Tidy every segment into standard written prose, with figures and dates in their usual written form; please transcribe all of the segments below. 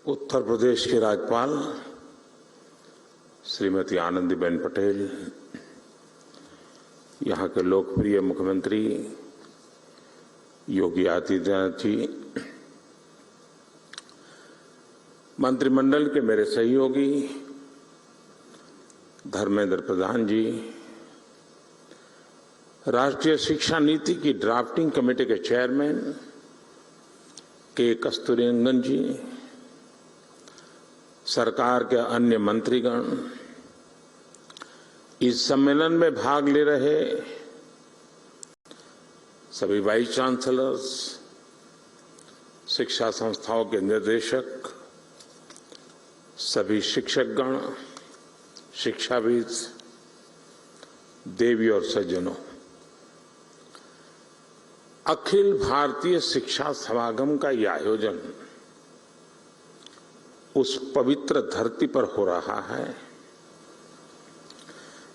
उत्तर प्रदेश के राज्यपाल श्रीमती आनंदीबेन पटेल, यहाँ के लोकप्रिय मुख्यमंत्री योगी आदित्यनाथ जी, मंत्रिमंडल के मेरे सहयोगी धर्मेंद्र प्रधान जी, राष्ट्रीय शिक्षा नीति की ड्राफ्टिंग कमेटी के चेयरमैन के कस्तूरीरंगन जी, सरकार के अन्य मंत्रीगण, इस सम्मेलन में भाग ले रहे सभी वाइस चांसलर्स, शिक्षा संस्थाओं के निर्देशक, सभी शिक्षकगण, शिक्षाविद, देवी और सज्जनों, अखिल भारतीय शिक्षा समागम का यह आयोजन उस पवित्र धरती पर हो रहा है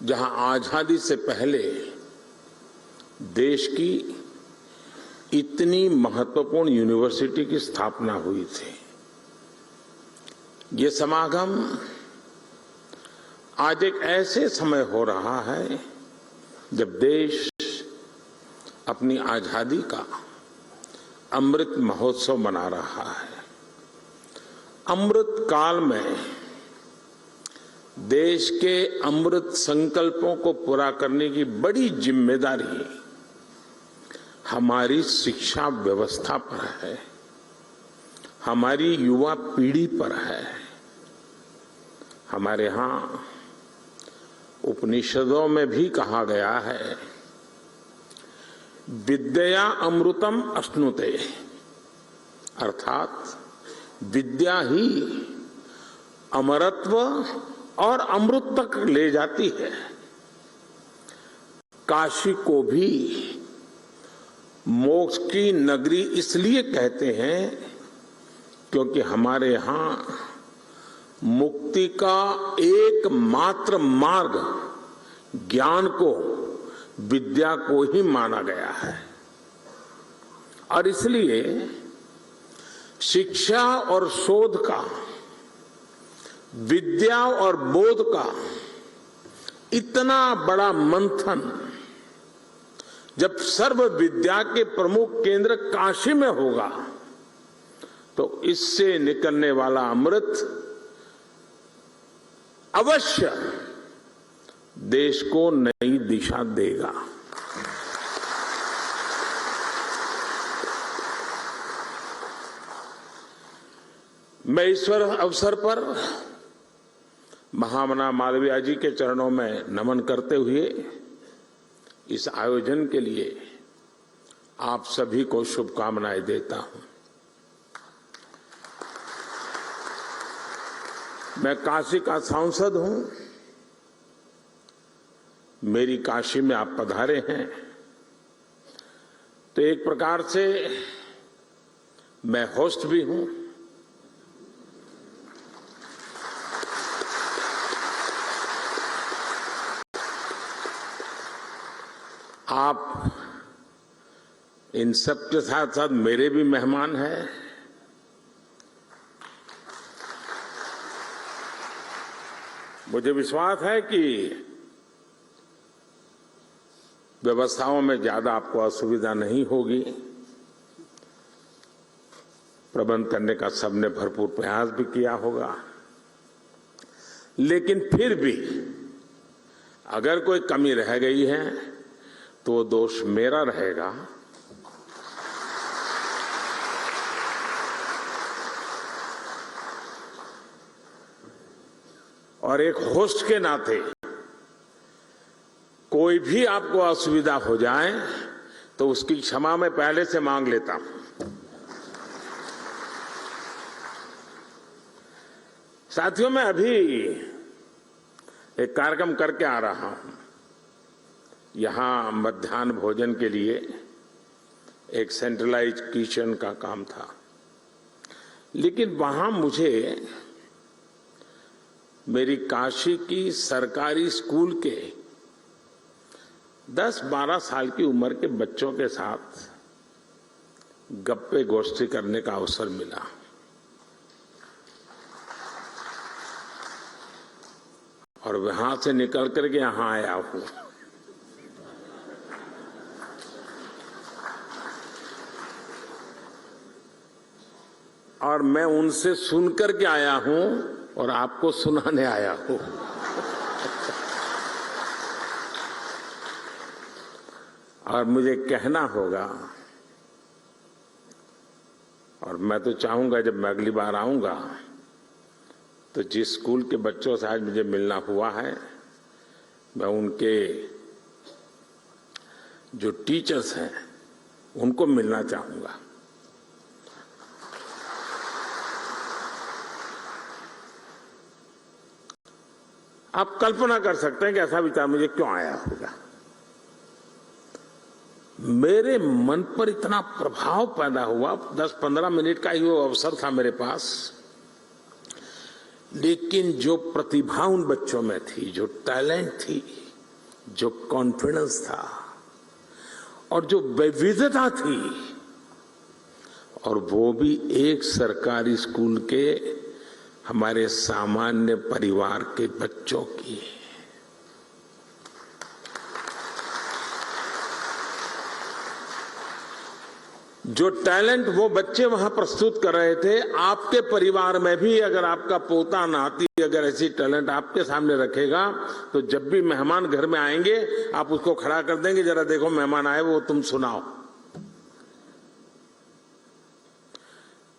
जहां आजादी से पहले देश की इतनी महत्वपूर्ण यूनिवर्सिटी की स्थापना हुई थी। ये समागम आज एक ऐसे समय हो रहा है जब देश अपनी आजादी का अमृत महोत्सव मना रहा है। अमृत काल में देश के अमृत संकल्पों को पूरा करने की बड़ी जिम्मेदारी हमारी शिक्षा व्यवस्था पर है, हमारी युवा पीढ़ी पर है। हमारे यहाँ उपनिषदों में भी कहा गया है, विद्या अमृतम अश्नुते, अर्थात विद्या ही अमरत्व और अमृत तक ले जाती है। काशी को भी मोक्ष की नगरी इसलिए कहते हैं क्योंकि हमारे यहाँ मुक्ति का एकमात्र मार्ग ज्ञान को, विद्या को ही माना गया है। और इसलिए शिक्षा और शोध का, विद्या और बोध का इतना बड़ा मंथन जब सर्व विद्या के प्रमुख केंद्र काशी में होगा तो इससे निकलने वाला अमृत अवश्य देश को नई दिशा देगा। मैं इस अवसर पर महामना मालवीय जी के चरणों में नमन करते हुए इस आयोजन के लिए आप सभी को शुभकामनाएं देता हूं। मैं काशी का सांसद हूं। मेरी काशी में आप पधारे हैं तो एक प्रकार से मैं होस्ट भी हूं। आप इन सब के साथ साथ मेरे भी मेहमान हैं। मुझे विश्वास है कि व्यवस्थाओं में ज्यादा आपको असुविधा नहीं होगी। प्रबंध करने का सबने भरपूर प्रयास भी किया होगा, लेकिन फिर भी अगर कोई कमी रह गई है तो दोष मेरा रहेगा। और एक होस्ट के नाते कोई भी आपको असुविधा हो जाए तो उसकी क्षमा मैं पहले से मांग लेता हूं। साथियों, मैं अभी एक कार्यक्रम करके आ रहा हूं। यहां मध्याह्न भोजन के लिए एक सेंट्रलाइज किचन का काम था, लेकिन वहां मुझे मेरी काशी की सरकारी स्कूल के 10-12 साल की उम्र के बच्चों के साथ गप्पे गोष्ठी करने का अवसर मिला। और वहां से निकल करके यहां आया हूं। और मैं उनसे सुन करके आया हूं और आपको सुनाने आया हूं। और मुझे कहना होगा, और मैं तो चाहूंगा जब मैं अगली बार आऊंगा तो जिस स्कूल के बच्चों से आज मुझे मिलना हुआ है, मैं उनके जो टीचर्स हैं उनको मिलना चाहूंगा। आप कल्पना कर सकते हैं कि ऐसा विचार मुझे क्यों आया होगा। मेरे मन पर इतना प्रभाव पैदा हुआ, 10-15 मिनट का ही वो अवसर था मेरे पास, लेकिन जो प्रतिभा उन बच्चों में थी, जो टैलेंट थी, जो कॉन्फिडेंस था और जो विविधता थी, और वो भी एक सरकारी स्कूल के हमारे सामान्य परिवार के बच्चों की। जो टैलेंट वो बच्चे वहां प्रस्तुत कर रहे थे, आपके परिवार में भी अगर आपका पोता नाती अगर ऐसी टैलेंट आपके सामने रखेगा तो जब भी मेहमान घर में आएंगे आप उसको खड़ा कर देंगे, जरा देखो मेहमान आए वो तुम सुनाओ।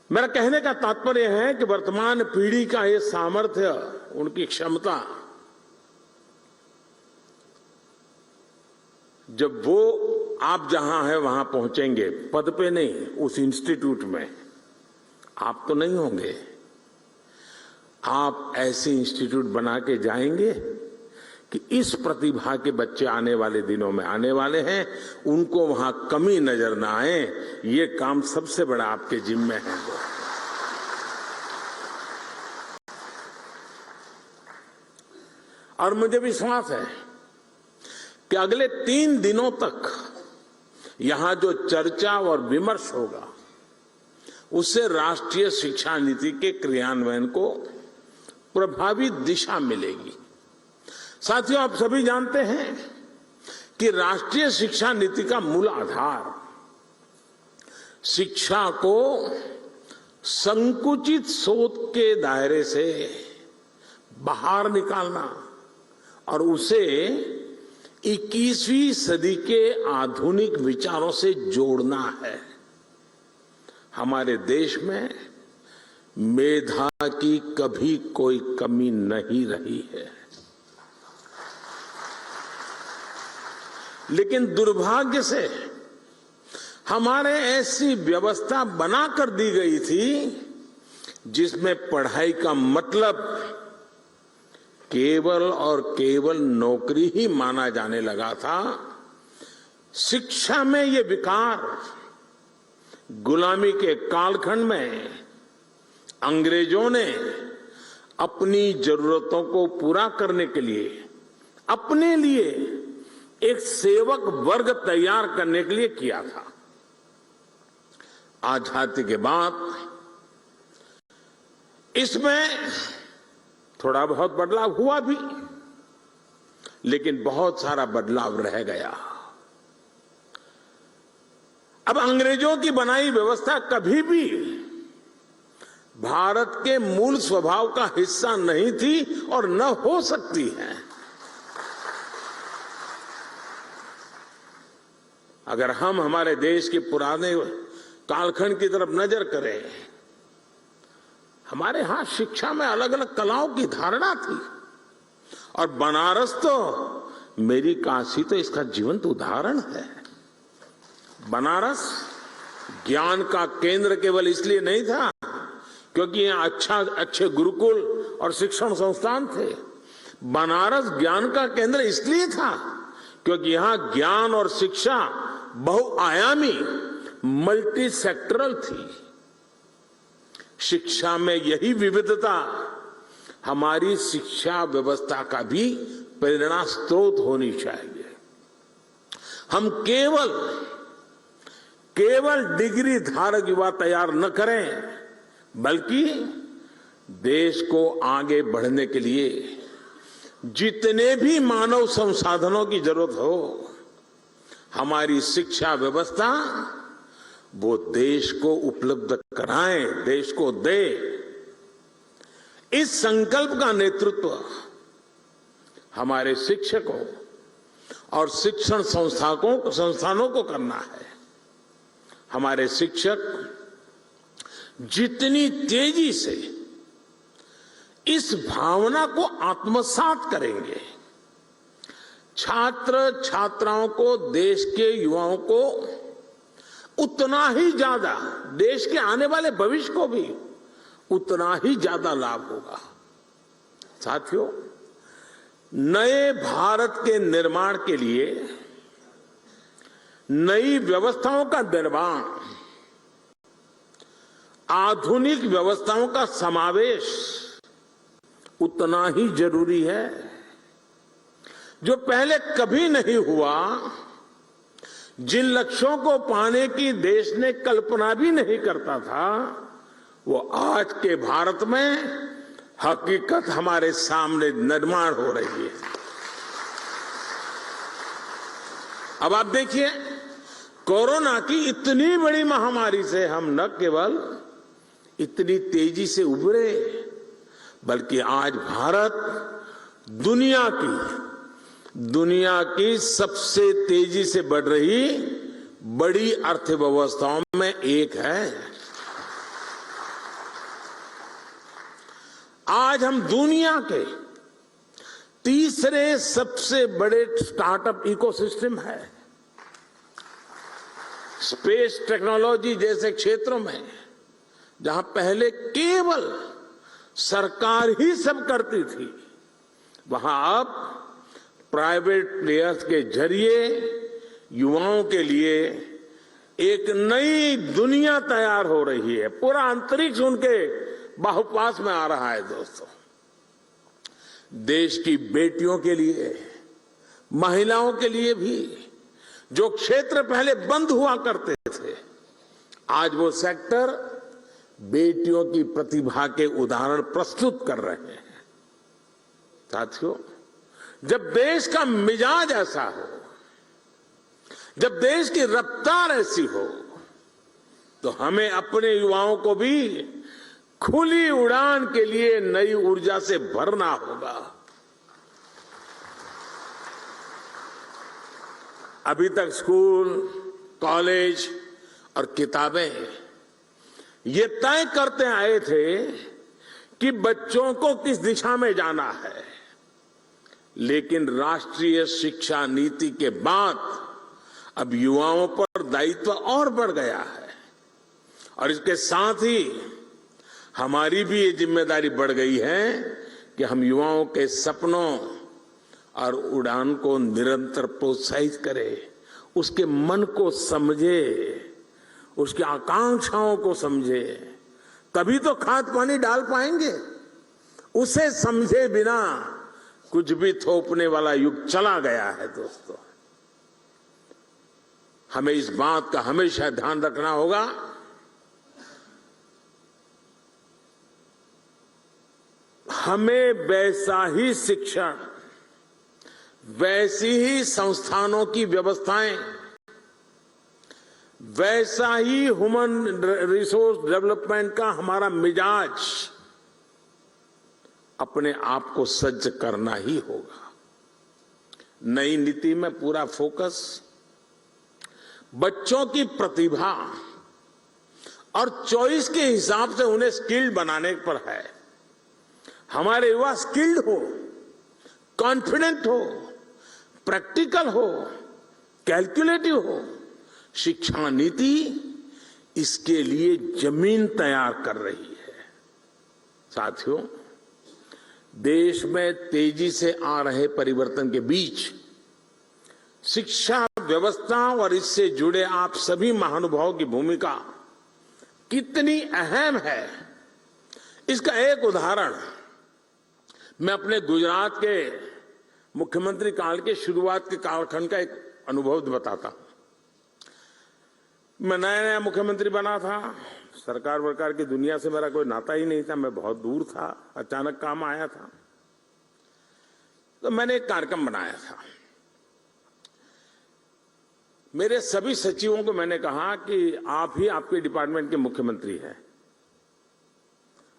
मेरा कहने का तात्पर्य है कि वर्तमान पीढ़ी का ये सामर्थ्य, उनकी क्षमता, जब वो आप जहां है वहां पहुंचेंगे, पद पे नहीं, उस इंस्टीट्यूट में आप तो नहीं होंगे, आप ऐसे इंस्टीट्यूट बना के जाएंगे कि इस प्रतिभा के बच्चे आने वाले दिनों में आने वाले हैं, उनको वहां कमी नजर ना आए। ये काम सबसे बड़ा आपके जिम्मे है। और मुझे विश्वास है कि अगले 3 दिनों तक यहां जो चर्चा और विमर्श होगा उससे राष्ट्रीय शिक्षा नीति के क्रियान्वयन को प्रभावी दिशा मिलेगी। साथियों, आप सभी जानते हैं कि राष्ट्रीय शिक्षा नीति का मूल आधार शिक्षा को संकुचित सोच के दायरे से बाहर निकालना और उसे 21वीं सदी के आधुनिक विचारों से जोड़ना है। हमारे देश में मेधा की कभी कोई कमी नहीं रही है, लेकिन दुर्भाग्य से हमारे ऐसी व्यवस्था बनाकर दी गई थी जिसमें पढ़ाई का मतलब केवल और केवल नौकरी ही माना जाने लगा था। शिक्षा में ये विकार गुलामी के कालखंड में अंग्रेजों ने अपनी जरूरतों को पूरा करने के लिए अपने लिए एक सेवक वर्ग तैयार करने के लिए किया था। आजादी के बाद इसमें थोड़ा बहुत बदलाव हुआ भी, लेकिन बहुत सारा बदलाव रह गया। अब अंग्रेजों की बनाई व्यवस्था कभी भी भारत के मूल स्वभाव का हिस्सा नहीं थी और न हो सकती है। अगर हम हमारे देश के पुराने कालखंड की तरफ नजर करें, हमारे यहां शिक्षा में अलग अलग कलाओं की धारणा थी, और बनारस तो, मेरी काशी तो इसका जीवंत उदाहरण है। बनारस ज्ञान का केंद्र केवल इसलिए नहीं था क्योंकि यहाँ अच्छे गुरुकुल और शिक्षण संस्थान थे। बनारस ज्ञान का केंद्र इसलिए था क्योंकि यहाँ ज्ञान और शिक्षा बहुआयामी, मल्टी सेक्टरल थी। शिक्षा में यही विविधता हमारी शिक्षा व्यवस्था का भी प्रेरणा स्रोत होनी चाहिए। हम केवल डिग्री धारक युवा तैयार न करें, बल्कि देश को आगे बढ़ने के लिए जितने भी मानव संसाधनों की जरूरत हो, हमारी शिक्षा व्यवस्था वो देश को उपलब्ध कराए, देश को दे। इस संकल्प का नेतृत्व हमारे शिक्षकों और शिक्षण संस्थानों को करना है। हमारे शिक्षक जितनी तेजी से इस भावना को आत्मसात करेंगे, छात्र छात्राओं को, देश के युवाओं को उतना ही ज्यादा, देश के आने वाले भविष्य को भी उतना ही ज्यादा लाभ होगा। साथियों, नए भारत के निर्माण के लिए नई व्यवस्थाओं का निर्माण, आधुनिक व्यवस्थाओं का समावेश उतना ही जरूरी है। जो पहले कभी नहीं हुआ, जिन लक्ष्यों को पाने की देश ने कल्पना भी नहीं करता था, वो आज के भारत में हकीकत हमारे सामने निर्माण हो रही है। अब आप देखिए, कोरोना की इतनी बड़ी महामारी से हम न केवल इतनी तेजी से उभरे, बल्कि आज भारत दुनिया की सबसे तेजी से बढ़ रही बड़ी अर्थव्यवस्थाओं में एक है। आज हम दुनिया के तीसरे सबसे बड़े स्टार्टअप इकोसिस्टम है। स्पेस टेक्नोलॉजी जैसे क्षेत्रों में, जहां पहले केवल सरकार ही सब करती थी, वहां अब प्राइवेट प्लेयर्स के जरिए युवाओं के लिए एक नई दुनिया तैयार हो रही है। पूरा अंतरिक्ष उनके बाहुपास में आ रहा है। दोस्तों, देश की बेटियों के लिए, महिलाओं के लिए भी जो क्षेत्र पहले बंद हुआ करते थे, आज वो सेक्टर बेटियों की प्रतिभा के उदाहरण प्रस्तुत कर रहे हैं। साथियों, जब देश का मिजाज ऐसा हो, जब देश की रफ्तार ऐसी हो, तो हमें अपने युवाओं को भी खुली उड़ान के लिए नई ऊर्जा से भरना होगा। अभी तक स्कूल, कॉलेज और किताबें ये तय करते आए थे कि बच्चों को किस दिशा में जाना है, लेकिन राष्ट्रीय शिक्षा नीति के बाद अब युवाओं पर दायित्व और बढ़ गया है, और इसके साथ ही हमारी भी ये जिम्मेदारी बढ़ गई है कि हम युवाओं के सपनों और उड़ान को निरंतर प्रोत्साहित करें, उसके मन को समझे, उसकी आकांक्षाओं को समझे, तभी तो खाद पानी डाल पाएंगे। उसे समझे बिना कुछ भी थोपने वाला युग चला गया है। दोस्तों, हमें इस बात का हमेशा ध्यान रखना होगा, हमें वैसा ही शिक्षण, वैसी ही संस्थानों की व्यवस्थाएं, वैसा ही ह्यूमन रिसोर्स डेवलपमेंट का हमारा मिजाज अपने आप को सज्ज करना ही होगा। नई नीति में पूरा फोकस बच्चों की प्रतिभा और चॉइस के हिसाब से उन्हें स्किल्ड बनाने पर है। हमारे युवा स्किल्ड हो, कॉन्फिडेंट हो, प्रैक्टिकल हो, कैलकुलेटिव हो। शिक्षा नीति इसके लिए जमीन तैयार कर रही है। साथियों, देश में तेजी से आ रहे परिवर्तन के बीच शिक्षा व्यवस्था और इससे जुड़े आप सभी महानुभावों की भूमिका कितनी अहम है, इसका एक उदाहरण मैं अपने गुजरात के मुख्यमंत्री काल के शुरुआत के कालखंड का एक अनुभव बताता हूं। मैं नया नया मुख्यमंत्री बना था, सरकार वरकार की दुनिया से मेरा कोई नाता ही नहीं था, मैं बहुत दूर था, अचानक काम आया था। तो मैंने एक कार्यक्रम बनाया था। मेरे सभी सचिवों को मैंने कहा कि आप ही आपके डिपार्टमेंट के मुख्यमंत्री हैं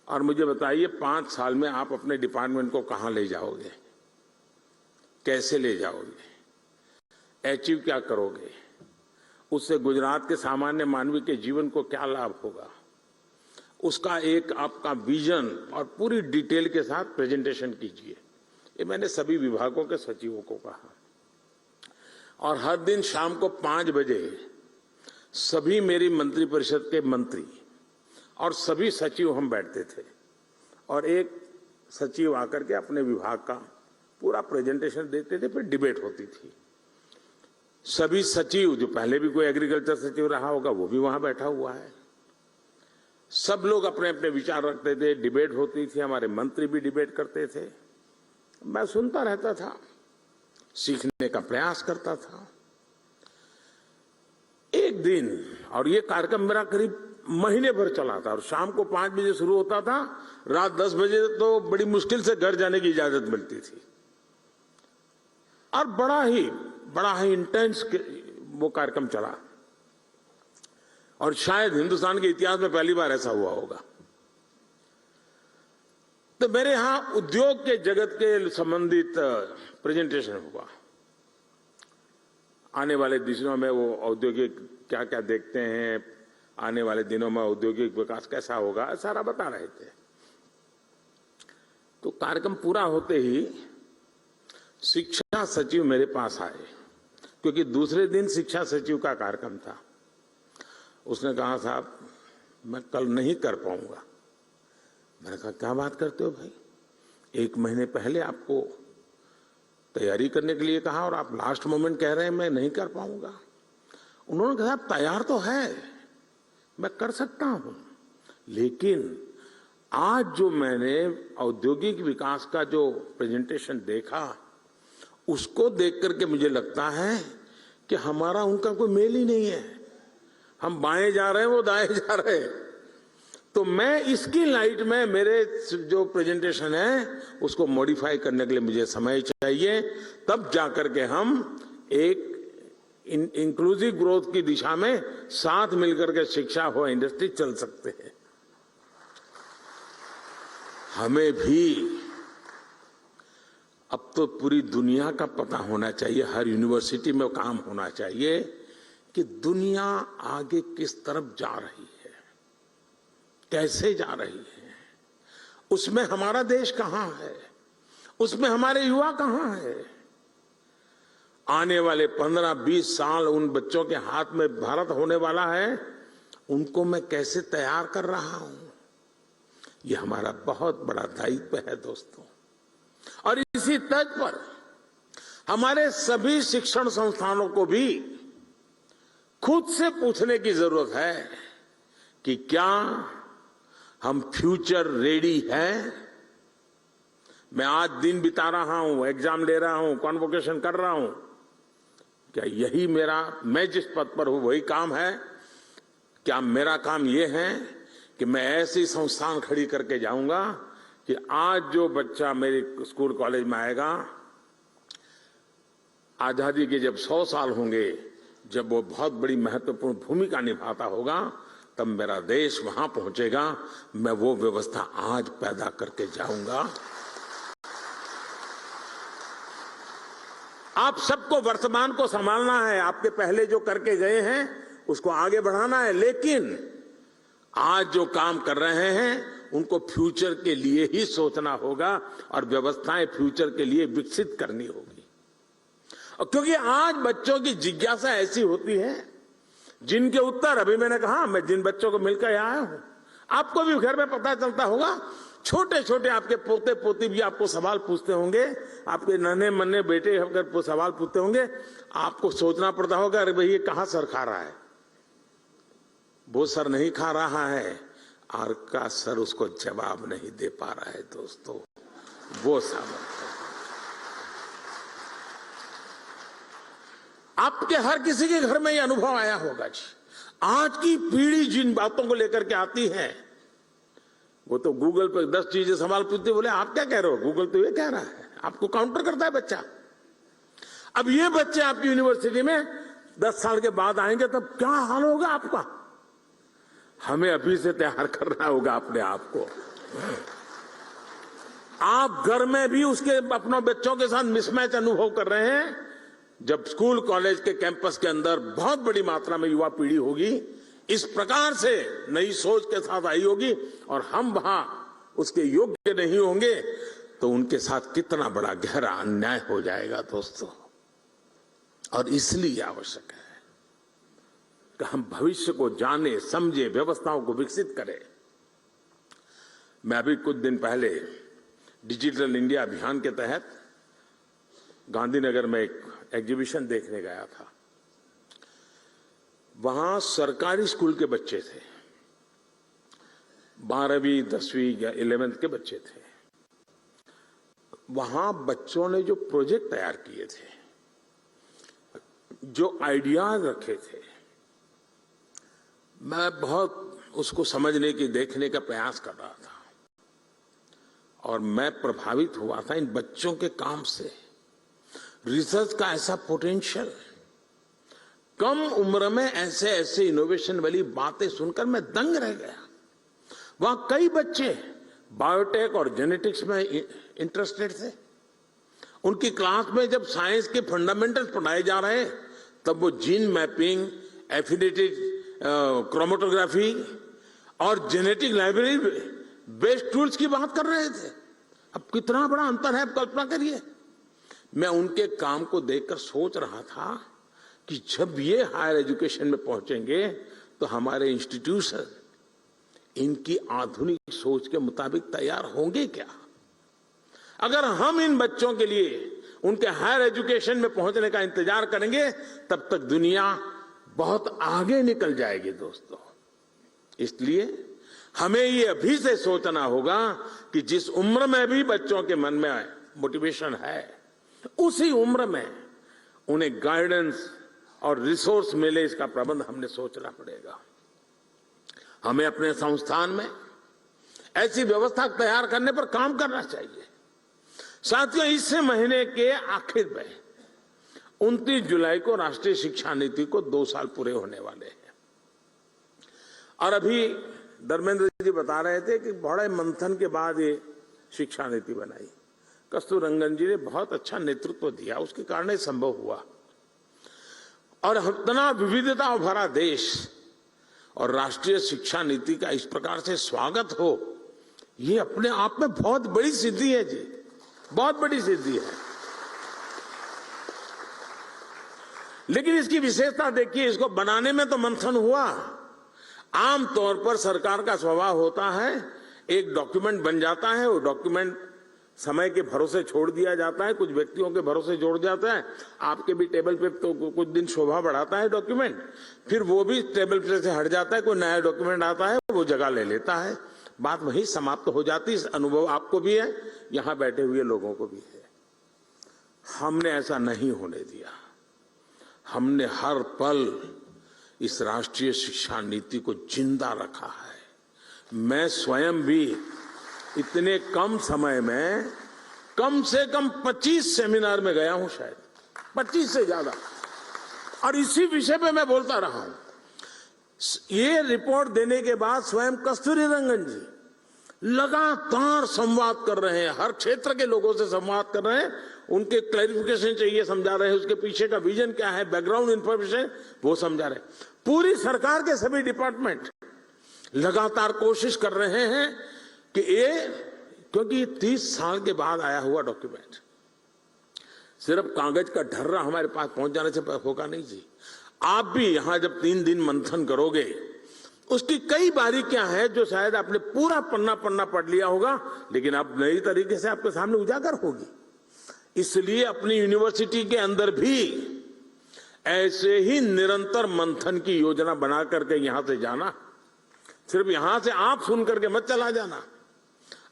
और मुझे बताइए 5 साल में आप अपने डिपार्टमेंट को कहां ले जाओगे, कैसे ले जाओगे, अचीव क्या करोगे, उससे गुजरात के सामान्य मानवी के जीवन को क्या लाभ होगा, उसका एक आपका विजन और पूरी डिटेल के साथ प्रेजेंटेशन कीजिए। ये मैंने सभी विभागों के सचिवों को कहा और हर दिन शाम को 5 बजे सभी मेरी मंत्रिपरिषद के मंत्री और सभी सचिव हम बैठते थे और एक सचिव आकर के अपने विभाग का पूरा प्रेजेंटेशन देते थे, फिर डिबेट होती थी। सभी सचिव, जो पहले भी कोई एग्रीकल्चर सचिव रहा होगा वो भी वहां बैठा हुआ है, सब लोग अपने अपने विचार रखते थे, डिबेट होती थी, हमारे मंत्री भी डिबेट करते थे। मैं सुनता रहता था, सीखने का प्रयास करता था। एक दिन, और ये कार्यक्रम मेरा करीब महीने भर चला था और शाम को 5 बजे शुरू होता था, रात 10 बजे तो बड़ी मुश्किल से घर जाने की इजाजत मिलती थी और बड़ा ही इंटेंस वो कार्यक्रम चला और शायद हिंदुस्तान के इतिहास में पहली बार ऐसा हुआ होगा। तो मेरे यहां उद्योग के जगत के संबंधित प्रेजेंटेशन हुआ। आने वाले दिनों में वो औद्योगिक क्या क्या देखते हैं, आने वाले दिनों में औद्योगिक विकास कैसा होगा, सारा बता रहे थे। तो कार्यक्रम पूरा होते ही शिक्षा सचिव मेरे पास आए, क्योंकि दूसरे दिन शिक्षा सचिव का कार्यक्रम था। उसने कहा, साहब मैं कल नहीं कर पाऊंगा। मैंने कहा, क्या बात करते हो भाई, 1 महीने पहले आपको तैयारी करने के लिए कहा और आप लास्ट मोमेंट कह रहे हैं मैं नहीं कर पाऊंगा। उन्होंने कहा, तैयार तो है, मैं कर सकता हूं, लेकिन आज जो मैंने औद्योगिक विकास का जो प्रेजेंटेशन देखा उसको देख करके मुझे लगता है कि हमारा उनका कोई मेल ही नहीं है। हम बाएं जा रहे हैं, वो दाएं जा रहे हैं। तो मैं इसकी लाइट में मेरे जो प्रेजेंटेशन है उसको मॉडिफाई करने के लिए मुझे समय चाहिए, तब जाकर के हम एक इंक्लूसिव ग्रोथ की दिशा में साथ मिलकर के शिक्षा हो, इंडस्ट्री चल सकते हैं। हमें भी अब तो पूरी दुनिया का पता होना चाहिए, हर यूनिवर्सिटी में काम होना चाहिए कि दुनिया आगे किस तरफ जा रही है, कैसे जा रही है, उसमें हमारा देश कहां है, उसमें हमारे युवा कहां है। आने वाले 15-20 साल उन बच्चों के हाथ में भारत होने वाला है, उनको मैं कैसे तैयार कर रहा हूं, यह हमारा बहुत बड़ा दायित्व है दोस्तों। और इसी तर्ज पर हमारे सभी शिक्षण संस्थानों को भी खुद से पूछने की जरूरत है कि क्या हम फ्यूचर रेडी हैं। मैं आज दिन बिता रहा हूं, एग्जाम ले रहा हूं, कॉन्वोकेशन कर रहा हूं, क्या यही मैं जिस पद पर हूं वही काम है? क्या मेरा काम यह है कि मैं ऐसी संस्थान खड़ी करके जाऊंगा कि आज जो बच्चा मेरे स्कूल कॉलेज में आएगा, आजादी के जब 100 साल होंगे, जब वो बहुत बड़ी महत्वपूर्ण भूमिका निभाता होगा, तब मेरा देश वहां पहुंचेगा। मैं वो व्यवस्था आज पैदा करके जाऊंगा। आप सबको वर्तमान को संभालना है, आपके पहले जो करके गए हैं उसको आगे बढ़ाना है, लेकिन आज जो काम कर रहे हैं उनको फ्यूचर के लिए ही सोचना होगा और व्यवस्थाएं फ्यूचर के लिए विकसित करनी होगी। और क्योंकि आज बच्चों की जिज्ञासा ऐसी होती है जिनके उत्तर, अभी मैंने कहा, मैं जिन बच्चों को मिलकर आया हूं, आपको भी घर में पता चलता होगा, छोटे छोटे आपके पोते पोती भी आपको सवाल पूछते होंगे, आपके नन्हे मन्ने बेटे अगर सवाल पूछते होंगे, आपको सोचना पड़ता होगा, अरे भाई ये कहां सर खा रहा है, वो सर नहीं खा रहा है, और का सर उसको जवाब नहीं दे पा रहा है। दोस्तों, वो सामर्थ्य आपके हर किसी के घर में ये अनुभव आया होगा जी। आज की पीढ़ी जिन बातों को लेकर के आती है, वो तो गूगल पर 10 चीजें सवाल पूछते, बोले आप क्या कह रहे हो, गूगल तो ये कह रहा है, आपको काउंटर करता है बच्चा। अब ये बच्चे आपकी यूनिवर्सिटी में 10 साल के बाद आएंगे तब क्या हाल होगा आपका। हमें अभी से तैयार करना होगा अपने आप को। आप घर में भी उसके अपने बच्चों के साथ मिसमैच अनुभव कर रहे हैं। जब स्कूल कॉलेज के कैंपस के अंदर बहुत बड़ी मात्रा में युवा पीढ़ी होगी, इस प्रकार से नई सोच के साथ आई होगी और हम वहां उसके योग्य नहीं होंगे तो उनके साथ कितना बड़ा गहरा अन्याय हो जाएगा दोस्तों। और इसलिए आवश्यक है कि हम भविष्य को जाने, समझे, व्यवस्थाओं को विकसित करें। मैं अभी कुछ दिन पहले डिजिटल इंडिया अभियान के तहत गांधीनगर में एक एग्जीबिशन देखने गया था। वहां सरकारी स्कूल के बच्चे थे, 12वीं 10वीं या 11th के बच्चे थे। वहां बच्चों ने जो प्रोजेक्ट तैयार किए थे, जो आइडियाज रखे थे, मैं बहुत उसको समझने की, देखने का प्रयास कर रहा था और मैं प्रभावित हुआ था इन बच्चों के काम से। रिसर्च का ऐसा पोटेंशियल, कम उम्र में ऐसे ऐसे इनोवेशन वाली बातें सुनकर मैं दंग रह गया। वहां कई बच्चे बायोटेक और जेनेटिक्स में इंटरेस्टेड थे। उनकी क्लास में जब साइंस के फंडामेंटल्स पढ़ाए जा रहे हैं तब वो जीन मैपिंग, एफिनिटी क्रोमेटोग्राफी और जेनेटिक लाइब्रेरी बेस्ड टूल्स की बात कर रहे थे। अब कितना बड़ा अंतर है, आप कल्पना करिए। मैं उनके काम को देखकर सोच रहा था कि जब ये हायर एजुकेशन में पहुंचेंगे तो हमारे इंस्टीट्यूशन इनकी आधुनिक सोच के मुताबिक तैयार होंगे क्या। अगर हम इन बच्चों के लिए उनके हायर एजुकेशन में पहुंचने का इंतजार करेंगे तब तक दुनिया बहुत आगे निकल जाएगी दोस्तों। इसलिए हमें ये अभी से सोचना होगा कि जिस उम्र में भी बच्चों के मन में मोटिवेशन है, उसी उम्र में उन्हें गाइडेंस और रिसोर्स मिले, इसका प्रबंध हमने सोचना पड़ेगा। हमें अपने संस्थान में ऐसी व्यवस्था तैयार करने पर काम करना चाहिए। साथियों, इस महीने के आखिर में 29 जुलाई को राष्ट्रीय शिक्षा नीति को 2 साल पूरे होने वाले हैं। और अभी धर्मेंद्र जी बता रहे थे कि बड़े मंथन के बाद ये शिक्षा नीति बनाई। कस्तूररंगन जी ने बहुत अच्छा नेतृत्व दिया, उसके कारण ये संभव हुआ। और इतना विविधता भरा देश और राष्ट्रीय शिक्षा नीति का इस प्रकार से स्वागत हो, ये अपने आप में बहुत बड़ी सिद्धि है जी, बहुत बड़ी सिद्धि है। लेकिन इसकी विशेषता देखिए, इसको बनाने में तो मंथन हुआ। आमतौर पर सरकार का स्वभाव होता है, एक डॉक्यूमेंट बन जाता है, वो डॉक्यूमेंट समय के भरोसे छोड़ दिया जाता है, कुछ व्यक्तियों के भरोसे जोड़ जाता है। आपके भी टेबल पे तो कुछ दिन शोभा बढ़ाता है डॉक्यूमेंट, फिर वो भी टेबल पे से हट जाता है, कोई नया डॉक्यूमेंट आता है, वो जगह ले लेता है, बात वहीं समाप्त हो जाती है। अनुभव आपको भी है, यहां बैठे हुए लोगों को भी है। हमने ऐसा नहीं होने दिया। हमने हर पल इस राष्ट्रीय शिक्षा नीति को जिंदा रखा है। मैं स्वयं भी इतने कम समय में कम से कम 25 सेमिनार में गया हूं, शायद 25 से ज्यादा, और इसी विषय पे मैं बोलता रहा हूं। ये रिपोर्ट देने के बाद स्वयं कस्तूरीरंगन जी लगातार संवाद कर रहे हैं, हर क्षेत्र के लोगों से संवाद कर रहे हैं, उनके क्लैरिफिकेशन चाहिए समझा रहे हैं, उसके पीछे का विजन क्या है, बैकग्राउंड इंफॉर्मेशन वो समझा रहे हैं। पूरी सरकार के सभी डिपार्टमेंट लगातार कोशिश कर रहे हैं कि ये, क्योंकि 30 साल के बाद आया हुआ डॉक्यूमेंट सिर्फ कागज का ढर्रा हमारे पास पहुंच जाने से होगा नहीं जी। आप भी यहां जब 3 दिन मंथन करोगे, उसकी कई बारीकियां हैं जो शायद आपने पूरा पन्ना पढ़ लिया होगा, लेकिन अब नई तरीके से आपके सामने उजागर होगी। इसलिए अपनी यूनिवर्सिटी के अंदर भी ऐसे ही निरंतर मंथन की योजना बना करके यहां से जाना। सिर्फ यहां से आप सुन करके मत चला जाना,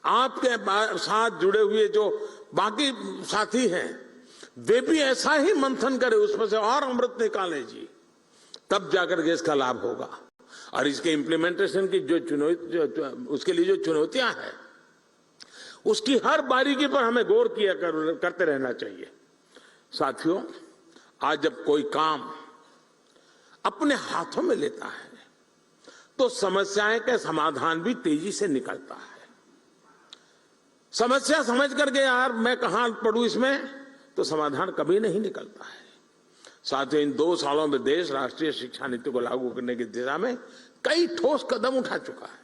आपके साथ जुड़े हुए जो बाकी साथी हैं वे भी ऐसा ही मंथन करें, उसमें से और अमृत निकाले जी, तब जाकर के इसका लाभ होगा। और इसके इम्प्लीमेंटेशन की जो उसके लिए जो चुनौतियां हैं उसकी हर बारीकी पर हमें गौर करते रहना चाहिए। साथियों, आज जब कोई काम अपने हाथों में लेता है तो समस्याएं का समाधान भी तेजी से निकलता है। समस्या समझ करके यार मैं कहां पड़ूं इसमें, तो समाधान कभी नहीं निकलता है। साथियों, इन 2 सालों में देश राष्ट्रीय शिक्षा नीति को लागू करने की दिशा में कई ठोस कदम उठा चुका है।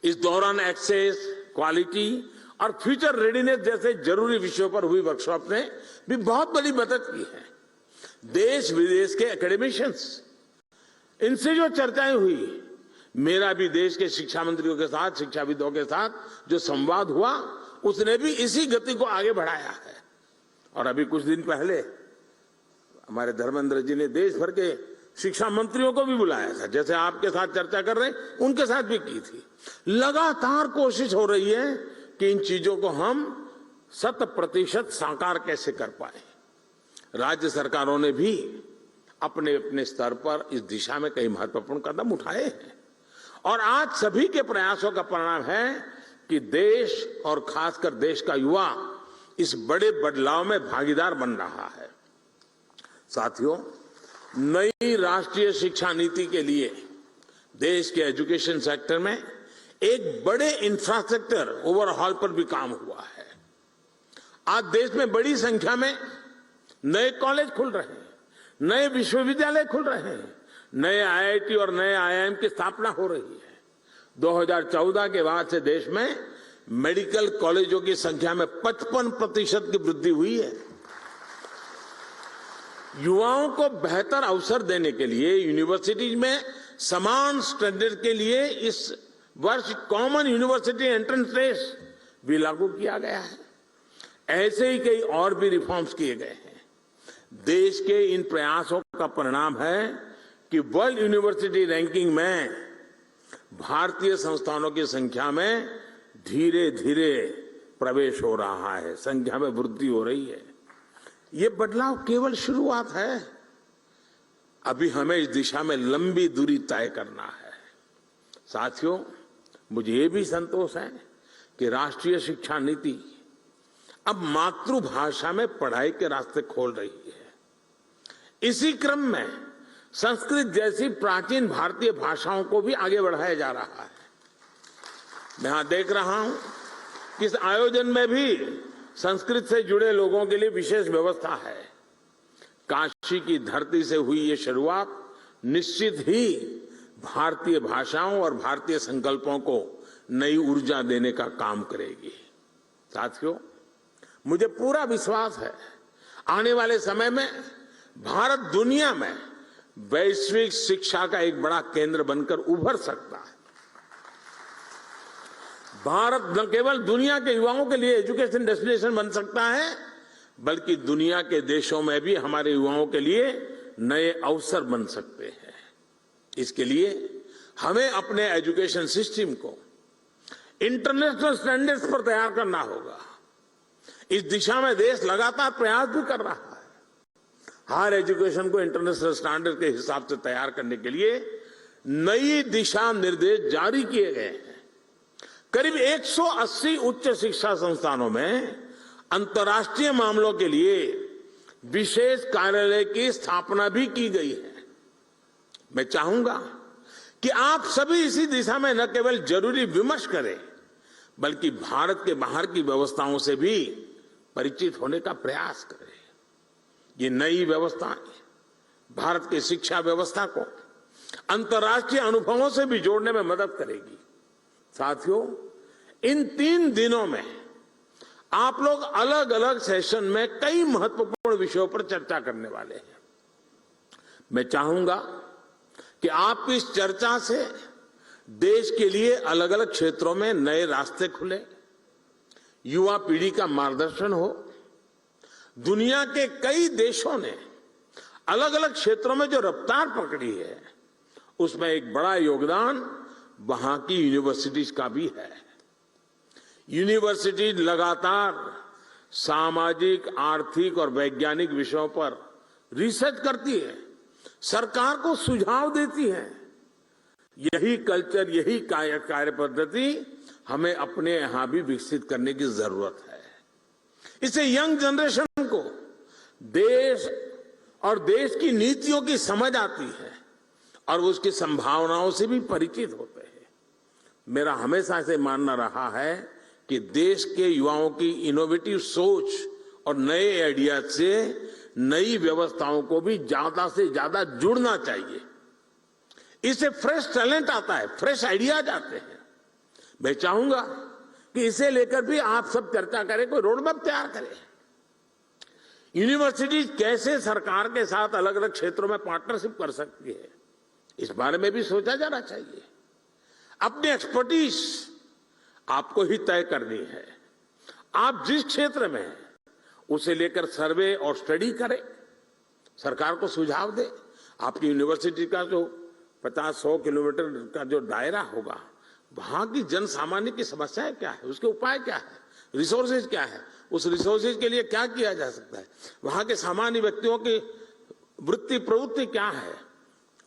इस दौरान एक्सेस, क्वालिटी और फ्यूचर रेडीनेस जैसे जरूरी विषयों पर हुई वर्कशॉप ने भी बहुत बड़ी मदद की है। देश विदेश के एकेडमिशियंस, इनसे जो चर्चाएं हुई, मेरा भी देश के शिक्षा मंत्रियों के साथ, शिक्षाविदों के साथ जो संवाद हुआ, उसने भी इसी गति को आगे बढ़ाया है। और अभी कुछ दिन पहले हमारे धर्मेंद्र जी ने देश भर के शिक्षा मंत्रियों को भी बुलाया था, जैसे आपके साथ चर्चा कर रहे हैं, उनके साथ भी की थी। लगातार कोशिश हो रही है कि इन चीजों को हम 100% साकार कैसे कर पाए। राज्य सरकारों ने भी अपने अपने स्तर पर इस दिशा में कई महत्वपूर्ण कदम उठाए हैं और आज सभी के प्रयासों का परिणाम है कि देश और खासकर देश का युवा इस बड़े बदलाव में भागीदार बन रहा है। साथियों, नई राष्ट्रीय शिक्षा नीति के लिए देश के एजुकेशन सेक्टर में एक बड़े इंफ्रास्ट्रक्चर ओवरहॉल पर भी काम हुआ है। आज देश में बड़ी संख्या में नए कॉलेज खुल रहे हैं, नए विश्वविद्यालय खुल रहे हैं, नए आईआईटी और नए आईआईएम की स्थापना हो रही है। 2014 के बाद से देश में मेडिकल कॉलेजों की संख्या में 55% की वृद्धि हुई है। युवाओं को बेहतर अवसर देने के लिए यूनिवर्सिटीज में समान स्टैंडर्ड के लिए इस वर्ष कॉमन यूनिवर्सिटी एंट्रेंस टेस्ट भी लागू किया गया है। ऐसे ही कई और भी रिफॉर्म्स किए गए हैं। देश के इन प्रयासों का परिणाम है कि वर्ल्ड यूनिवर्सिटी रैंकिंग में भारतीय संस्थानों की संख्या में धीरे धीरे प्रवेश हो रहा है, संख्या में वृद्धि हो रही है। ये बदलाव केवल शुरुआत है, अभी हमें इस दिशा में लंबी दूरी तय करना है। साथियों, मुझे ये भी संतोष है कि राष्ट्रीय शिक्षा नीति अब मातृभाषा में पढ़ाई के रास्ते खोल रही है। इसी क्रम में संस्कृत जैसी प्राचीन भारतीय भाषाओं को भी आगे बढ़ाया जा रहा है। मैं यहां देख रहा हूं कि इस आयोजन में भी संस्कृत से जुड़े लोगों के लिए विशेष व्यवस्था है। काशी की धरती से हुई ये शुरुआत निश्चित ही भारतीय भाषाओं और भारतीय संकल्पों को नई ऊर्जा देने का काम करेगी। साथियों, मुझे पूरा विश्वास है आने वाले समय में भारत दुनिया में वैश्विक शिक्षा का एक बड़ा केंद्र बनकर उभर सकता है। भारत न केवल दुनिया के युवाओं के लिए एजुकेशन डेस्टिनेशन बन सकता है, बल्कि दुनिया के देशों में भी हमारे युवाओं के लिए नए अवसर बन सकते हैं। इसके लिए हमें अपने एजुकेशन सिस्टम को इंटरनेशनल स्टैंडर्ड्स पर तैयार करना होगा। इस दिशा में देश लगातार प्रयास भी कर रहा है। हायर एजुकेशन को इंटरनेशनल स्टैंडर्ड के हिसाब से तैयार करने के लिए नई दिशा निर्देश जारी किए गए हैं। करीब 180 उच्च शिक्षा संस्थानों में अंतर्राष्ट्रीय मामलों के लिए विशेष कार्यालय की स्थापना भी की गई है। मैं चाहूंगा कि आप सभी इसी दिशा में न केवल जरूरी विमर्श करें, बल्कि भारत के बाहर की व्यवस्थाओं से भी परिचित होने का प्रयास करें। ये नई व्यवस्थाएं भारत की शिक्षा व्यवस्था को अंतर्राष्ट्रीय अनुभवों से भी जोड़ने में मदद करेगी। साथियों, इन 3 दिनों में आप लोग अलग अलग सेशन में कई महत्वपूर्ण विषयों पर चर्चा करने वाले हैं। मैं चाहूंगा कि आप इस चर्चा से देश के लिए अलग अलग क्षेत्रों में नए रास्ते खुले, युवा पीढ़ी का मार्गदर्शन हो। दुनिया के कई देशों ने अलग अलग क्षेत्रों में जो रफ्तार पकड़ी है, उसमें एक बड़ा योगदान वहां की यूनिवर्सिटीज का भी है। यूनिवर्सिटी लगातार सामाजिक, आर्थिक और वैज्ञानिक विषयों पर रिसर्च करती है, सरकार को सुझाव देती है। यही कल्चर, यही कार्य पद्धति हमें अपने यहां भी विकसित करने की जरूरत है। इससे यंग जनरेशन को देश और देश की नीतियों की समझ आती है और उसकी संभावनाओं से भी परिचित होते हैं। मेरा हमेशा से मानना रहा है कि देश के युवाओं की इनोवेटिव सोच और नए आइडिया से नई व्यवस्थाओं को भी ज्यादा से ज्यादा जुड़ना चाहिए। इससे फ्रेश टैलेंट आता है, फ्रेश आइडियाज आते हैं। मैं चाहूंगा कि इसे लेकर भी आप सब चर्चा करें, कोई रोड मैप तैयार करें। यूनिवर्सिटी कैसे सरकार के साथ अलग अलग क्षेत्रों में पार्टनरशिप कर सकती है, इस बारे में भी सोचा जाना चाहिए। अपनी एक्सपर्टीज आपको ही तय करनी है। आप जिस क्षेत्र में हैं उसे लेकर सर्वे और स्टडी करें, सरकार को सुझाव दें। आपकी यूनिवर्सिटी का जो 50-100 किलोमीटर का जो दायरा होगा, वहां की जन सामान्य की समस्याएं क्या है, उसके उपाय क्या है, रिसोर्सेज क्या है, उस रिसोर्सेज के लिए क्या किया जा सकता है, वहां के सामान्य व्यक्तियों की वृत्ति प्रवृत्ति क्या है।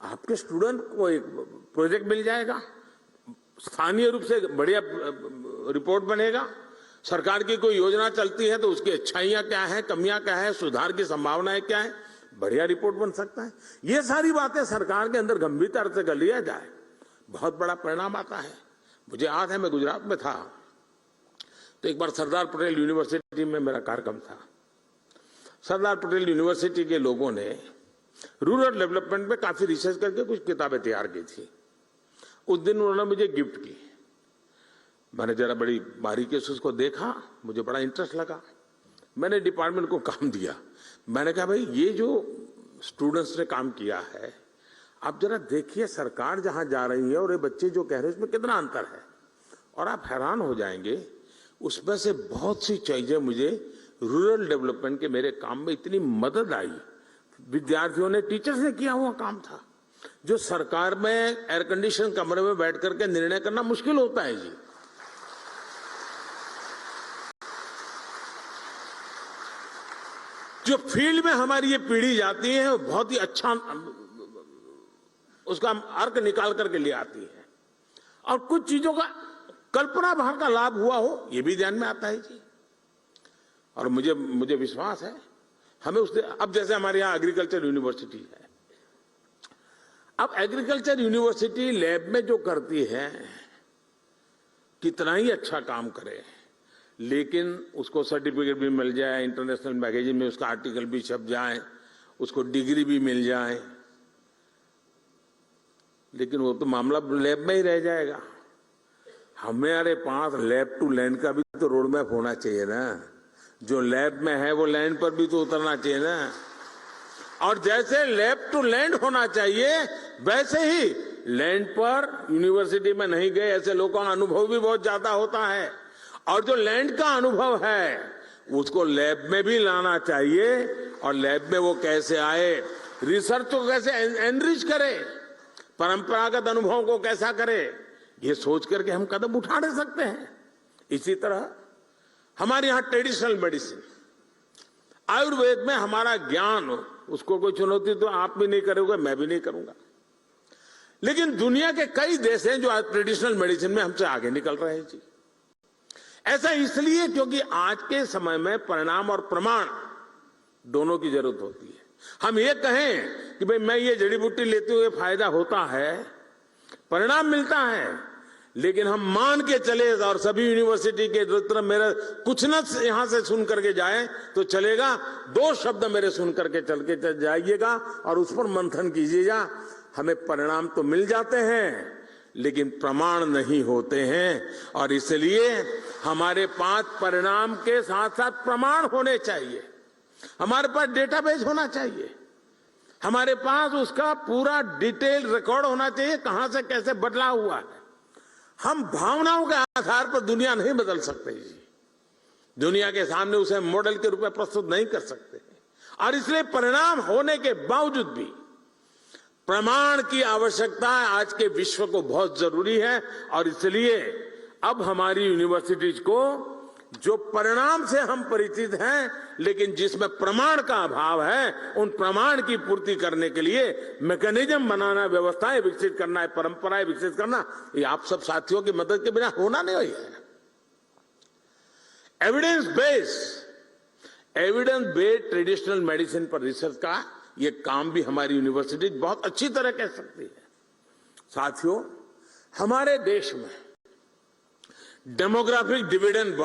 आपके स्टूडेंट को एक प्रोजेक्ट मिल जाएगा, स्थानीय रूप से बढ़िया रिपोर्ट बनेगा। सरकार की कोई योजना चलती है तो उसकी अच्छाइयां क्या है, कमियां क्या है, सुधार की संभावनाएं क्या है, बढ़िया रिपोर्ट बन सकता है। ये सारी बातें सरकार के अंदर गंभीरता से कर लिया जाए, बहुत बड़ा परिणाम आता है। मुझे याद है, मैं गुजरात में था तो एक बार सरदार पटेल यूनिवर्सिटी में मेरा कार्यक्रम था। सरदार पटेल यूनिवर्सिटी के लोगों ने रूरल डेवलपमेंट में काफी रिसर्च करके कुछ किताबें तैयार की थी। उस दिन उन्होंने मुझे गिफ्ट की। मैंने जरा बड़ी बारीकी से उसको देखा, मुझे बड़ा इंटरेस्ट लगा। मैंने डिपार्टमेंट को काम दिया। मैंने कहा, भाई ये जो स्टूडेंट्स ने काम किया है, आप जरा देखिए सरकार जहां जा रही है और ये बच्चे जो कह रहे हैं उसमें कितना अंतर है। और आप हैरान हो जाएंगे, उसमें से बहुत सी चीजें मुझे रूरल डेवलपमेंट के मेरे काम में इतनी मदद आई। विद्यार्थियों ने, टीचर्स ने किया हुआ काम था, जो सरकार में एयर कंडीशन कमरे में बैठ करके निर्णय करना मुश्किल होता है जी। जो फील्ड में हमारी ये पीढ़ी जाती है वो बहुत ही अच्छा उसका अर्क निकाल करके ले आती है, और कुछ चीजों का कल्पना भर का लाभ हुआ हो ये भी ध्यान में आता है जी। और मुझे विश्वास है हमें उससे, अब जैसे हमारे यहाँ एग्रीकल्चर यूनिवर्सिटी है, अब एग्रीकल्चर यूनिवर्सिटी लैब में जो करती है कितना ही अच्छा काम करे, लेकिन उसको सर्टिफिकेट भी मिल जाए, इंटरनेशनल मैगजीन में उसका आर्टिकल भी छप जाए, उसको डिग्री भी मिल जाए, लेकिन वो तो मामला लैब में ही रह जाएगा। हमारे पास लैब टू लैंड का भी तो रोड मैप होना चाहिए ना। जो लैब में है वो लैंड पर भी तो उतरना चाहिए ना। और जैसे लैब टू लैंड होना चाहिए, वैसे ही लैंड पर यूनिवर्सिटी में नहीं गए ऐसे लोगों का अनुभव भी बहुत ज्यादा होता है। और जो लैंड का अनुभव है उसको लैब में भी लाना चाहिए, और लैब में वो कैसे आए, रिसर्च को कैसे एनरिच करे, परंपरागत अनुभव को कैसा करे, ये सोच करके हम कदम उठा नहीं सकते हैं। इसी तरह हमारे यहाँ ट्रेडिशनल मेडिसिन, आयुर्वेद में हमारा ज्ञान, उसको कोई चुनौती तो आप भी नहीं करोगे, मैं भी नहीं करूंगा, लेकिन दुनिया के कई देश हैं जो आज ट्रेडिशनल मेडिसिन में हमसे आगे निकल रहे हैं जी। ऐसा इसलिए क्योंकि आज के समय में परिणाम और प्रमाण दोनों की जरूरत होती है। हम ये कहें कि भाई मैं ये जड़ी बूटी लेते हुए फायदा होता है, परिणाम मिलता है, लेकिन हम मान के चले और सभी यूनिवर्सिटी के तरफ मेरा कुछ न यहां से सुन करके जाए तो चलेगा, 2 शब्द मेरे सुन करके चल जाइएगा और उस पर मंथन कीजिएगा। हमें परिणाम तो मिल जाते हैं लेकिन प्रमाण नहीं होते हैं, और इसलिए हमारे पास परिणाम के साथ साथ प्रमाण होने चाहिए। हमारे पास डेटाबेस होना चाहिए, हमारे पास उसका पूरा डिटेल रिकॉर्ड होना चाहिए, कहां से कैसे बदला हुआ है। हम भावनाओं के आधार पर दुनिया नहीं बदल सकते जी, दुनिया के सामने उसे मॉडल के रूप में प्रस्तुत नहीं कर सकते, और इसलिए परिणाम होने के बावजूद भी प्रमाण की आवश्यकता आज के विश्व को बहुत जरूरी है। और इसलिए अब हमारी यूनिवर्सिटीज को जो परिणाम से हम परिचित हैं, लेकिन जिसमें प्रमाण का अभाव है, उन प्रमाण की पूर्ति करने के लिए मैकेनिज्म बनाना, व्यवस्थाएं विकसित करना है, परंपराएं विकसित करना, ये आप सब साथियों की मदद के बिना होना नहीं है। एविडेंस बेस्ड ट्रेडिशनल मेडिसिन पर रिसर्च का ये काम भी हमारी यूनिवर्सिटी बहुत अच्छी तरह कर सकती है। साथियों, हमारे देश में डेमोग्राफिक डिविडेंड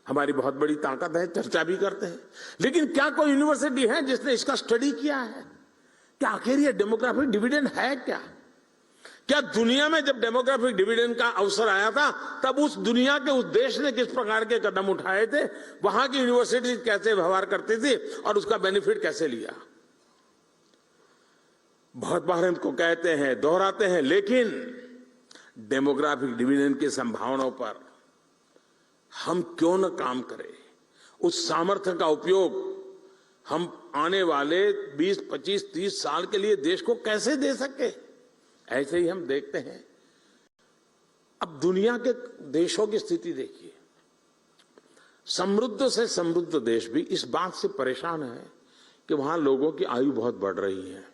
हमारी बहुत बड़ी ताकत है, चर्चा भी करते हैं, लेकिन क्या कोई यूनिवर्सिटी है जिसने इसका स्टडी किया है? क्या आखिर ये डेमोग्राफिक डिविडेंड है क्या? क्या दुनिया में जब डेमोग्राफिक डिविडेंड का अवसर आया था, तब उस दुनिया के उस देश ने किस प्रकार के कदम उठाए थे, वहां की यूनिवर्सिटी कैसे व्यवहार करती थी और उसका बेनिफिट कैसे लिया? बहुत बार हमको कहते हैं, दोहराते हैं, लेकिन डेमोग्राफिक डिविडेंड की संभावनाओं पर हम क्यों न काम करें? उस सामर्थ्य का उपयोग हम आने वाले 20, 25, 30 साल के लिए देश को कैसे दे सके? ऐसे ही हम देखते हैं, अब दुनिया के देशों की स्थिति देखिए। समृद्ध से समृद्ध देश भी इस बात से परेशान है कि वहां लोगों की आयु बहुत बढ़ रही है,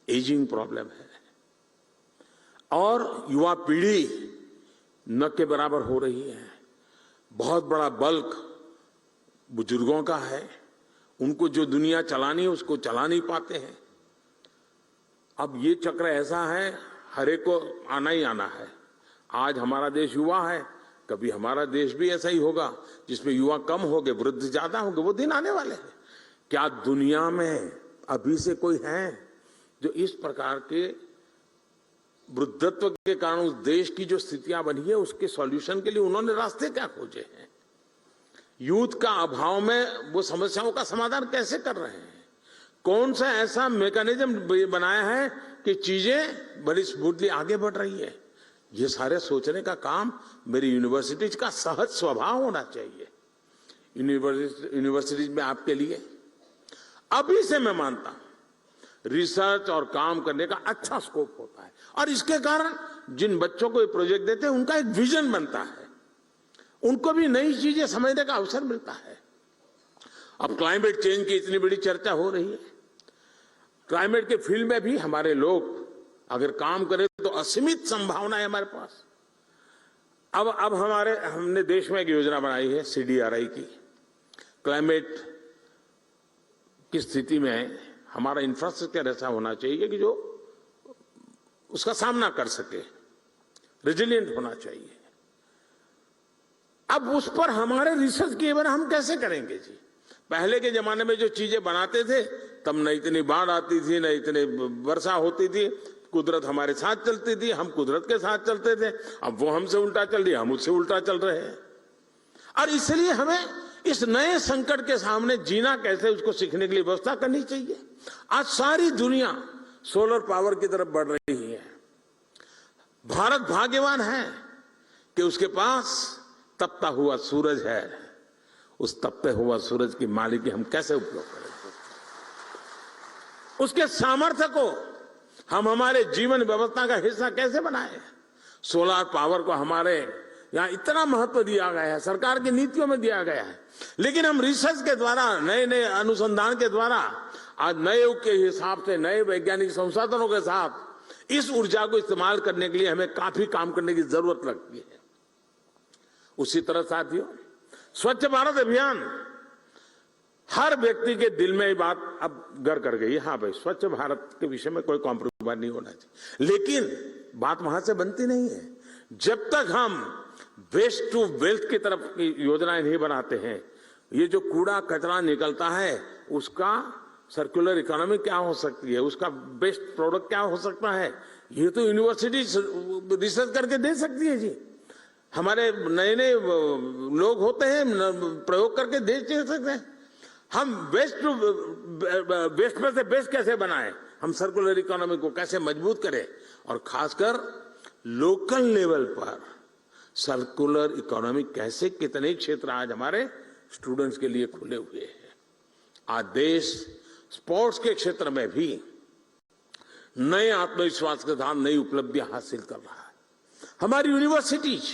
एजिंग प्रॉब्लम है, और युवा पीढ़ी न के बराबर हो रही है। बहुत बड़ा बल्क बुजुर्गों का है, उनको जो दुनिया चलानी है उसको चला नहीं पाते हैं। अब ये चक्र ऐसा है, हर एक को आना ही आना है। आज हमारा देश युवा है, कभी हमारा देश भी ऐसा ही होगा जिसमें युवा कम होंगे, वृद्ध ज्यादा होंगे। वो दिन आने वाले हैं। क्या दुनिया में अभी से कोई है जो इस प्रकार के वृद्धत्व के कारण उस देश की जो स्थितियां बनी है उसके सॉल्यूशन के लिए उन्होंने रास्ते क्या खोजे हैं? यूथ का अभाव में वो समस्याओं का समाधान कैसे कर रहे हैं? कौन सा ऐसा मैकेनिज्म बनाया है कि चीजें बड़ी स्मूथली आगे बढ़ रही है? ये सारे सोचने का काम मेरी यूनिवर्सिटीज का सहज स्वभाव होना चाहिए। यूनिवर्सिटीज में आपके लिए अभी से मैं मानता हूं रिसर्च और काम करने का अच्छा स्कोप होता है, और इसके कारण जिन बच्चों को ये प्रोजेक्ट देते हैं उनका एक विजन बनता है, उनको भी नई चीजें समझने का अवसर मिलता है। अब क्लाइमेट चेंज की इतनी बड़ी चर्चा हो रही है, क्लाइमेट के फील्ड में भी हमारे लोग अगर काम करें तो असीमित संभावना है हमारे पास। अब हमने देश में एक योजना बनाई है CDRI की। क्लाइमेट की स्थिति में हमारा इंफ्रास्ट्रक्चर ऐसा होना चाहिए कि जो उसका सामना कर सके, रेजिलिएंट होना चाहिए। अब उस पर हमारे रिसर्च किए बिना हम कैसे करेंगे जी? पहले के जमाने में जो चीजें बनाते थे तब न इतनी बाढ़ आती थी, न इतनी वर्षा होती थी, कुदरत हमारे साथ चलती थी, हम कुदरत के साथ चलते थे। अब वो हमसे उल्टा चल रही है, हम उससे उल्टा चल रहे हैं, और इसलिए हमें इस नए संकट के सामने जीना कैसे, उसको सीखने के लिए व्यवस्था करनी चाहिए। आज सारी दुनिया सोलर पावर की तरफ बढ़ रही है। भारत भाग्यवान है कि उसके पास तपता हुआ सूरज है। उस तपते हुआ सूरज की मालिकी हम कैसे उपयोग करेंगे? उसके सामर्थ्य को हम हमारे जीवन व्यवस्था का हिस्सा कैसे बनाएं? सोलर पावर को हमारे यहां इतना महत्व दिया गया है, सरकार की नीतियों में दिया गया है, लेकिन हम रिसर्च के द्वारा, नए नए अनुसंधान के द्वारा, आज नए युग के हिसाब से नए वैज्ञानिक संसाधनों के साथ इस ऊर्जा को इस्तेमाल करने के लिए हमें काफी काम करने की जरूरत लगती है। उसी तरह साथियों, स्वच्छ भारत अभियान, हर व्यक्ति के दिल में ये बात अब घर कर गई, हाँ भाई स्वच्छ भारत के विषय में कोई कॉम्प्रोमाइज नहीं होना चाहिए, लेकिन बात वहां से बनती नहीं है जब तक हम वेस्ट टू वेल्थ की तरफ की योजनाएं नहीं बनाते हैं। ये जो कूड़ा कचरा निकलता है उसका सर्कुलर इकोनॉमी क्या हो सकती है, उसका बेस्ट प्रोडक्ट क्या हो सकता है, ये तो यूनिवर्सिटी रिसर्च करके दे सकती है जी। हमारे नए नए लोग होते हैं, प्रयोग करके दे सकते हैं। हम वेस्ट में से बेस्ट कैसे बनाएं, हम सर्कुलर इकोनॉमी को कैसे मजबूत करें, और खासकर लोकल लेवल पर सर्कुलर इकोनॉमी कैसे, कितने क्षेत्र आज हमारे स्टूडेंट्स के लिए खुले हुए हैं। आज देश स्पोर्ट्स के क्षेत्र में भी नए आत्मविश्वास के साथ नई उपलब्धियां हासिल कर रहा है। हमारी यूनिवर्सिटीज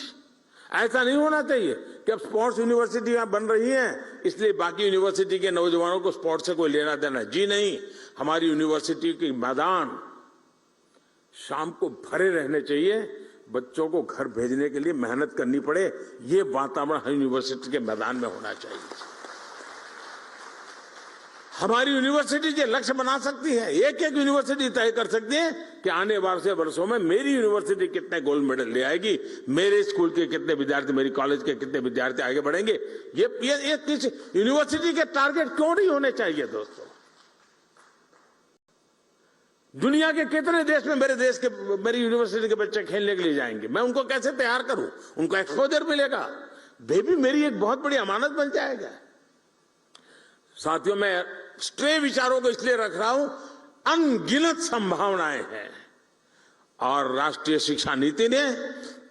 ऐसा नहीं होना चाहिए कि अब स्पोर्ट्स यूनिवर्सिटी बन रही है इसलिए बाकी यूनिवर्सिटी के नौजवानों को स्पोर्ट्स से कोई लेना देना। जी नहीं, हमारी यूनिवर्सिटी के मैदान शाम को भरे रहने चाहिए, बच्चों को घर भेजने के लिए मेहनत करनी पड़े, ये वातावरण हर यूनिवर्सिटी के मैदान में होना चाहिए। हमारी यूनिवर्सिटी ये लक्ष्य बना सकती है, एक एक यूनिवर्सिटी तय कर सकती है कि आने वाले वर्षों में मेरी यूनिवर्सिटी कितने गोल्ड मेडल ले आएगी, मेरे स्कूल के कितने विद्यार्थी, मेरी कॉलेज के कितने विद्यार्थी आगे बढ़ेंगे। ये किस यूनिवर्सिटी के टारगेट क्यों नहीं होने चाहिए दोस्तों? दुनिया के कितने देश में मेरी यूनिवर्सिटी के बच्चे खेलने के लिए जाएंगे, मैं उनको कैसे तैयार करूं? उनको एक्सपोजर मिलेगा, वे भी मेरी एक बहुत बड़ी अमानत बन जाएगा। साथियों, मैं स्ट्रे विचारों को इसलिए रख रहा हूं, अनगिनत संभावनाएं हैं और राष्ट्रीय शिक्षा नीति ने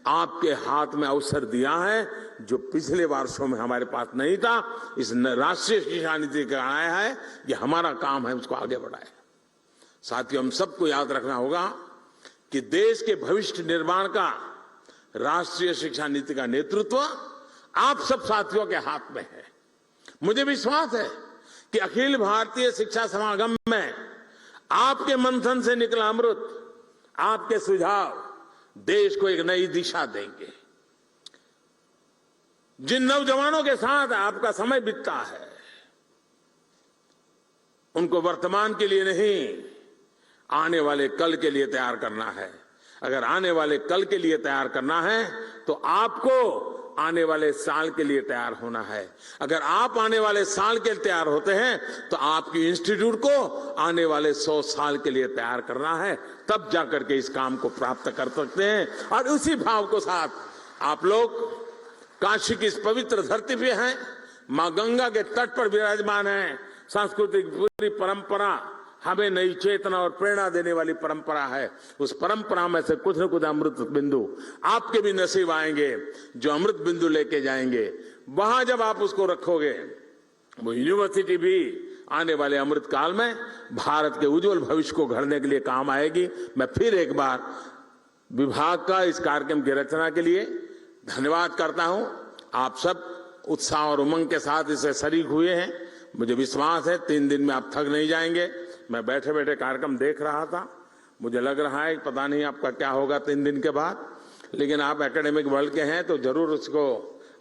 आपके हाथ में अवसर दिया है जो पिछले वर्षों में हमारे पास नहीं था। इस राष्ट्रीय शिक्षा नीति का आया है, ये हमारा काम है उसको आगे बढ़ाए। साथियों, हम सबको याद रखना होगा कि देश के भविष्य निर्माण का राष्ट्रीय शिक्षा नीति का नेतृत्व आप सब साथियों के हाथ में है। मुझे विश्वास है कि अखिल भारतीय शिक्षा समागम में आपके मंथन से निकला अमृत, आपके सुझाव देश को एक नई दिशा देंगे। जिन नौजवानों के साथ आपका समय बीतता है, उनको वर्तमान के लिए नहीं, आने वाले कल के लिए तैयार करना है। अगर आने वाले कल के लिए तैयार करना है तो आपको आने वाले साल के लिए तैयार होना है। अगर आप आने वाले साल के लिए तैयार होते हैं तो आपकी इंस्टीट्यूट को आने वाले 100 साल के लिए तैयार करना है, तब जाकर के इस काम को प्राप्त कर सकते हैं। और उसी भाव को साथ आप लोग काशी की इस पवित्र धरती पे हैं, मां गंगा के तट पर विराजमान हैं। सांस्कृतिक पूरी परंपरा हमें नई चेतना और प्रेरणा देने वाली परंपरा है। उस परंपरा में से कुछ न कुछ अमृत बिंदु आपके भी नसीब आएंगे, जो अमृत बिंदु लेके जाएंगे। वहां जब आप उसको रखोगे, वो यूनिवर्सिटी भी आने वाले अमृत काल में भारत के उज्जवल भविष्य को गढ़ने के लिए काम आएगी। मैं फिर एक बार विभाग का इस कार्यक्रम की रचना के लिए धन्यवाद करता हूं। आप सब उत्साह और उमंग के साथ इससे शरीक हुए हैं। मुझे विश्वास है 3 दिन में आप थक नहीं जाएंगे। मैं बैठे बैठे कार्यक्रम देख रहा था, मुझे लग रहा है पता नहीं आपका क्या होगा 3 दिन के बाद, लेकिन आप एकेडमिक वर्ल्ड के हैं तो जरूर उसको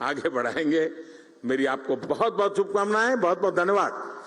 आगे बढ़ाएंगे। मेरी आपको बहुत बहुत शुभकामनाएं, बहुत बहुत धन्यवाद।